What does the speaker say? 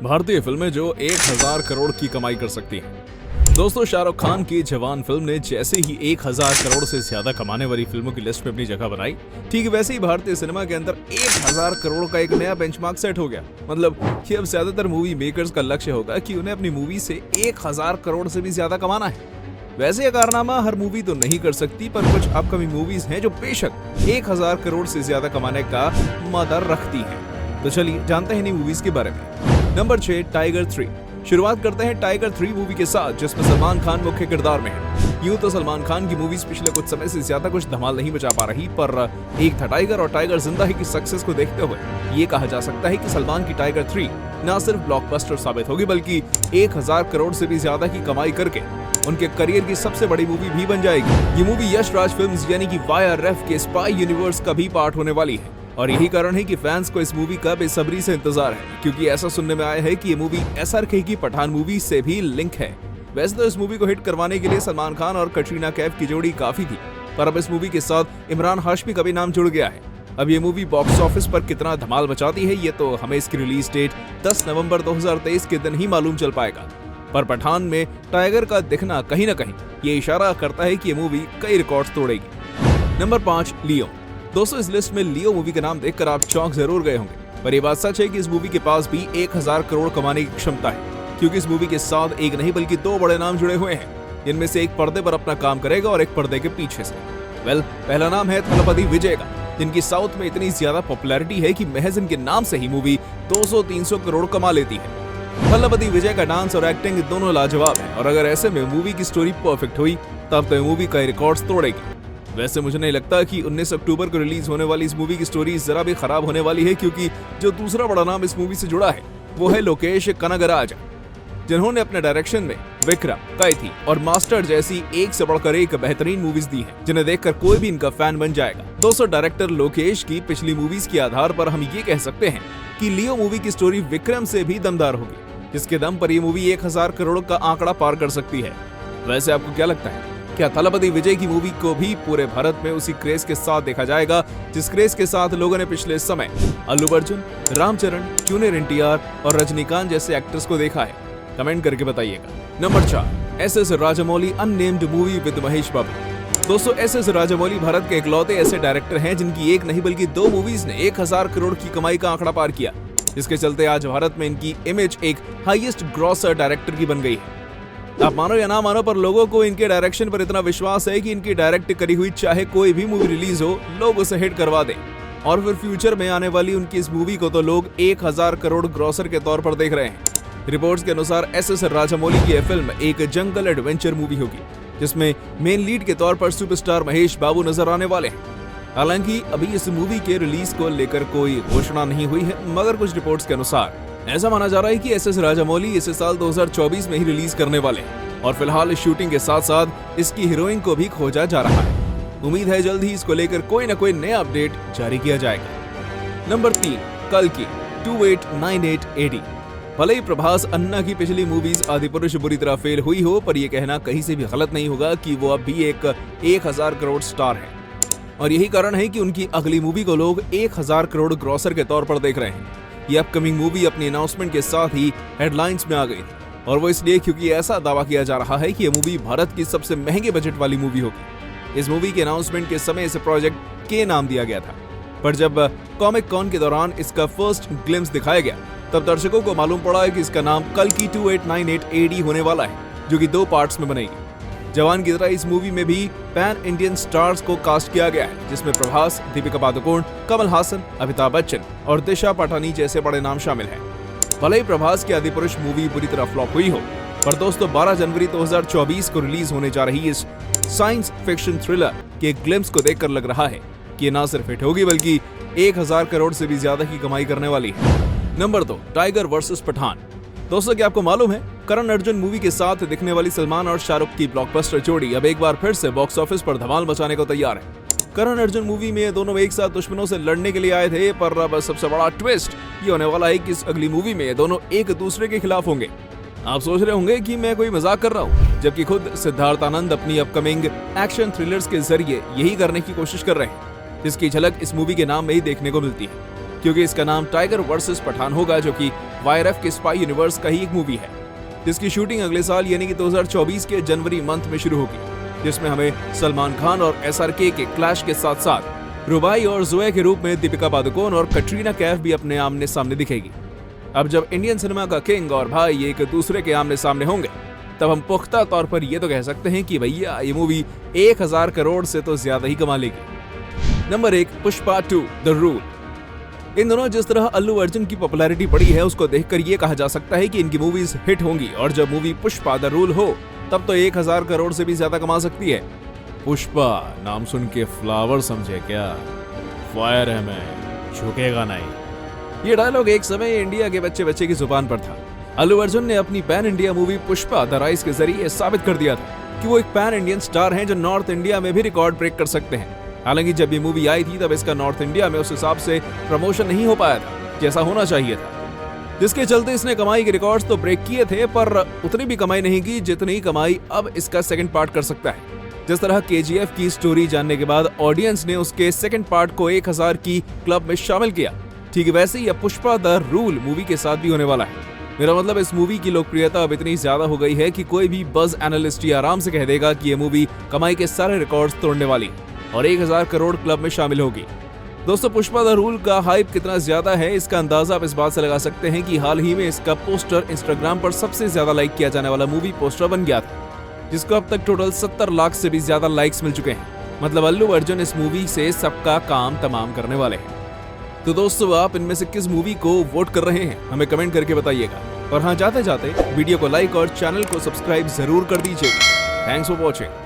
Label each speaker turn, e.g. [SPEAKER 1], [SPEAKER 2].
[SPEAKER 1] भारतीय फिल्में जो 1000 करोड़ की कमाई कर सकती हैं। दोस्तों, शाहरुख खान की जवान फिल्म ने जैसे ही 1000 करोड़ से ज्यादा कमाने वाली फिल्मों की लिस्ट में अपनी जगह बनाई, ठीक वैसे ही भारतीय सिनेमा के अंदर 1000 करोड़ का एक नया बेंचमार्क सेट हो गया। मतलब कि अब ज्यादातर मूवी मेकर्स का लक्ष्य होगा कि उन्हें अपनी मूवी से 1000 करोड़ से भी ज्यादा कमाना है। वैसे यह कारनामा हर मूवी तो नहीं कर सकती, पर कुछ अपकमिंग मूवीज हैं जो बेशक 1000 करोड़ से ज्यादा कमाने का मादा रखती हैं। तो चलिए जानते हैं इन्हीं मूवीज के बारे में। Number 6, tiger 3। शुरुआत करते हैं टाइगर 3 मूवी के साथ, जिसमें सलमान खान मुख्य किरदार में है। यूं तो सलमान खान की मूवीज पिछले कुछ समय से ज्यादा कुछ धमाल नहीं बचा पा रही, पर एक था टाइगर और टाइगर जिंदा है की सक्सेस को देखते हुए ये कहा जा सकता है कि सलमान की टाइगर 3 न सिर्फ ब्लॉकबस्टर साबित होगी, बल्कि 1000 करोड़ से भी ज्यादा की कमाई करके उनके करियर की सबसे बड़ी मूवी भी बन जाएगी। ये मूवी यश राज फिल्म्स यानी कि YRF के स्पाई यूनिवर्स का भी पार्ट होने वाली है, और यही कारण है कि फैंस को इस मूवी का बेसब्री से इंतजार है, क्योंकि ऐसा सुनने में आया है कि ये मूवी SRK की पठान मूवी से भी लिंक है। वैसे तो इस मूवी को हिट करवाने के लिए सलमान खान और कटरीना कैफ की जोड़ी काफी थी, पर अब इस मूवी के साथ इमरान हाशमी का भी नाम जुड़ गया है। अब ये मूवी बॉक्स ऑफिस पर कितना धमाल मचाती है, ये तो हमें इसकी रिलीज डेट 10 नवंबर 2023 के दिन ही मालूम चल पाएगा। पर पठान में टाइगर का दिखना कहीं न कहीं ये इशारा करता है कि ये मूवी कई रिकॉर्ड्स तोड़ेगी। नंबर 5, लियो। दोस्तों, इस लिस्ट में लियो मूवी का नाम देखकर आप चौंक जरूर गए होंगे, पर ये बात सच है कि इस मूवी के पास भी 1000 करोड़ कमाने की क्षमता है, क्योंकि इस मूवी के साथ एक नहीं बल्कि 2 बड़े नाम जुड़े हुए हैं, जिनमें से एक पर्दे पर अपना काम करेगा और एक पर्दे के पीछे से। पहला नाम है थलपति विजय का, जिनकी साउथ में इतनी ज्यादा पॉपुलैरिटी है कि महज इनके नाम से ही मूवी 200-300 करोड़ कमा लेती है। थलपति विजय का डांस और एक्टिंग दोनों लाजवाब है, और अगर ऐसे में मूवी की स्टोरी परफेक्ट हुई तब तो मूवी कई रिकॉर्ड्स तोड़ेगी। वैसे मुझे नहीं लगता कि 19 अक्टूबर को रिलीज होने वाली इस मूवी की स्टोरी जरा भी खराब होने वाली है, क्योंकि जो दूसरा बड़ा नाम इस मूवी से जुड़ा है वो है लोकेश कनगराज, जिन्होंने अपने डायरेक्शन में विक्रम, कैथी और मास्टर जैसी एक से बढ़कर एक बेहतरीन मूवीज दी हैं, जिन्हें देखकर कोई भी इनका फैन बन जाएगा। दोस्तों, डायरेक्टर लोकेश की पिछली मूवीज के आधार पर हम ये कह सकते हैं कि लियो मूवी की स्टोरी विक्रम से भी दमदार होगी, जिसके दम पर ये मूवी 1000 करोड़ का आंकड़ा पार कर सकती है। वैसे आपको क्या लगता है, क्या थलपति विजय की मूवी को भी पूरे भारत में उसी क्रेज के साथ देखा जाएगा जिस क्रेज के साथ लोगों ने पिछले समय अल्लू अर्जुन, रामचरण, जूनियर NTR और रजनीकांत जैसे एक्टर्स को देखा है? कमेंट करके बताइएगा। Number 4, SS Rajamouli unnamed movie with Mahesh Babu. दोस्तों, SS राजामौली भारत के इकलौते ऐसे डायरेक्टर हैं जिनकी एक नहीं बल्कि 2 मूवीज ने 1000 करोड़ की कमाई का आंकड़ा पार किया, जिसके चलते आज भारत में इनकी इमेज एक हाईएस्ट ग्रॉसर डायरेक्टर की बन गई है। आप मानो या ना मानो, पर लोगों को इनके डायरेक्शन पर इतना विश्वास है कि इनकी डायरेक्ट करी हुई चाहे कोई भी मूवी रिलीज हो, लोग उसे हिट करवा दें। और फिर फ्यूचर में आने वाली उनकी इस मूवी को तो लोग 1000 करोड़ ग्रॉसर के तौर पर देख रहे हैं। रिपोर्ट्स के अनुसार SS राजामौली की यह फिल्म एक जंगल एडवेंचर मूवी होगी, जिसमें मेन लीड के तौर पर सुपरस्टार महेश बाबू नजर आने वाले हैं। हालांकि अभी इस मूवी के रिलीज को लेकर कोई घोषणा नहीं हुई है, मगर कुछ रिपोर्ट्स के अनुसार ऐसा माना जा रहा है कि SS राजामौली इसे साल 2024 में ही रिलीज करने वाले हैं, और फिलहाल इस शूटिंग के साथ साथ इसकी हीरोइन को भी खोजा जा रहा है। उम्मीद है जल्द ही इसको लेकर कोई न कोई नया अपडेट जारी किया जाएगा। नंबर 3, कल्कि 2898 AD। भले ही प्रभास अन्ना की पिछली मूवीज आदिपुरुष बुरी तरह फेल हुई हो, पर यह कहना कहीं से भी गलत नहीं होगा कि वो अब भी एक 1000 करोड़ स्टार है, और यही कारण है कि उनकी अगली मूवी को लोग 1000 करोड़ ग्रॉसर के तौर पर देख रहे हैं। ये अपकमिंग मूवी अपनी अनाउंसमेंट के साथ ही हेडलाइंस में आ गई, और वो इसलिए क्योंकि ऐसा दावा किया जा रहा है कि ये मूवी भारत की सबसे महंगे बजट वाली मूवी होगी। इस मूवी के अनाउंसमेंट के समय इसे प्रोजेक्ट K नाम दिया गया था, पर जब कॉमिक कॉन के दौरान इसका फर्स्ट ग्लिम्स दिखाया गया, तब दर्शकों को मालूम पड़ा कि इसका नाम कल्कि 2898 AD होने वाला है, जो कि 2 पार्ट्स में बनेगी। जवान की तरह इस मूवी में भी पैन इंडियन स्टार्स को कास्ट किया गया है, जिसमें प्रभास, दीपिका पादुकोण, कमल हासन, अमिताभ बच्चन और दिशा पटानी जैसे बड़े नाम शामिल हैं। भले ही प्रभास की आदिपुरुष मूवी बुरी तरह फ्लॉप हुई हो, पर दोस्तों 12 जनवरी 2024 को रिलीज होने जा रही इस साइंस फिक्शन थ्रिलर के ग्लिम्स को देखकर लग रहा है कि न सिर्फ हिट होगी बल्कि 1000 करोड़ से भी ज्यादा की कमाई करने वाली है। Number 2, tiger versus Pathaan. दोस्तों, क्या आपको मालूम है, करण अर्जुन मूवी के साथ दिखने वाली सलमान और शाहरुख की ब्लॉकबस्टर जोड़ी अब एक बार फिर से बॉक्स ऑफिस पर धमाल मचाने को तैयार है। करण अर्जुन मूवी में दोनों एक साथ दुश्मनों से लड़ने के लिए आए थे, पर अब सबसे बड़ा ट्विस्ट ये होने वाला है कि इस अगली मूवी में दोनों एक दूसरे के खिलाफ होंगे। आप सोच रहे होंगे कि मैं कोई मजाक कर रहा हूँ, जबकि खुद सिद्धार्थ आनंद अपनी अपकमिंग एक्शन थ्रिलर्स के जरिए यही करने की कोशिश कर रहे हैं, जिसकी झलक इस मूवी के नाम में ही देखने को मिलती है। क्योंकि इसका नाम टाइगर वर्सेस पठान होगा, जो कि YRF के स्पाई यूनिवर्स का ही एक मूवी है, जिसकी शूटिंग अगले साल यानी कि 2024 के जनवरी मंथ में शुरू होगी, जिसमें हमें सलमान खान और SRK के क्लैश के साथ साथ रुबाई और जोया के रूप में दीपिका पादुकोण और कटरीना कैफ भी अपने आमने सामने दिखेगी। अब जब इंडियन सिनेमा का किंग और भाई एक दूसरे के आमने सामने होंगे, तब हम पुख्ता तौर पर ये तो कह सकते हैं कि भैया ये मूवी 1000 करोड़ से तो ज्यादा ही कमा लेगी। Number 1, Pushpa 2 the rule. इन दोनों जिस तरह अल्लू अर्जुन की पॉपुलैरिटी बढ़ी है, उसको देखकर ये कहा जा सकता है कि इनकी मूवीज हिट होंगी, और जब मूवी पुष्पा द रूल हो तब तो 1000 करोड़ से भी ज्यादा कमा सकती है। पुष्पा नाम सुन के फ्लावर समझे क्या, फायर है मैं, झुकेगा नहीं। ये डायलॉग एक समय इंडिया के बच्चे बच्चे की जुबान पर था। अल्लू अर्जुन ने अपनी pan India movie Pushpa the rise के जरिए साबित कर दिया था कि वो एक पैन इंडियन स्टार हैं जो नॉर्थ इंडिया में भी रिकॉर्ड ब्रेक कर सकते हैं। हालांकि जब ये मूवी आई थी तब इसका नॉर्थ इंडिया में उस हिसाब से प्रमोशन नहीं हो पाया था जैसा होना चाहिए था, जिसके चलते इसने कमाई के रिकॉर्ड्स तो ब्रेक किए थे, पर उतनी भी कमाई नहीं की जितनी कमाई अब इसका सेकंड पार्ट कर सकता है। जिस तरह KGF की स्टोरी जानने के बाद ऑडियंस ने उसके सेकंड पार्ट को 1000 की क्लब में शामिल किया, ठीक वैसे ही अब पुष्पा द रूल मूवी के साथ भी होने वाला है। मेरा मतलब इस मूवी की लोकप्रियता अब इतनी ज्यादा हो गई है कि कोई भी बज एनालिस्ट आराम से कह देगा कि ये मूवी कमाई के सारे रिकॉर्ड्स तोड़ने वाली और 1000 करोड़ क्लब में शामिल होगी। दोस्तों, पुष्पा द रूल का हाइप कितना ज्यादा है इसका अंदाजा आप इस बात से लगा सकते हैं कि हाल ही में इसका पोस्टर इंस्टाग्राम पर सबसे ज्यादा लाइक किया जाने वाला मूवी पोस्टर बन गया था, जिसको अब तक टोटल 70 लाख से भी ज्यादा लाइक्स मिल चुके हैं। मतलब अल्लू अर्जुन इस मूवी से सबका काम तमाम करने वाले हैं। तो दोस्तों, आप इनमें से किस मूवी को वोट कर रहे हैं हमें कमेंट करके बताइएगा। और हाँ, जाते जाते वीडियो को लाइक और चैनल को सब्सक्राइब जरूर कर दीजिएगा। Thanks for watching.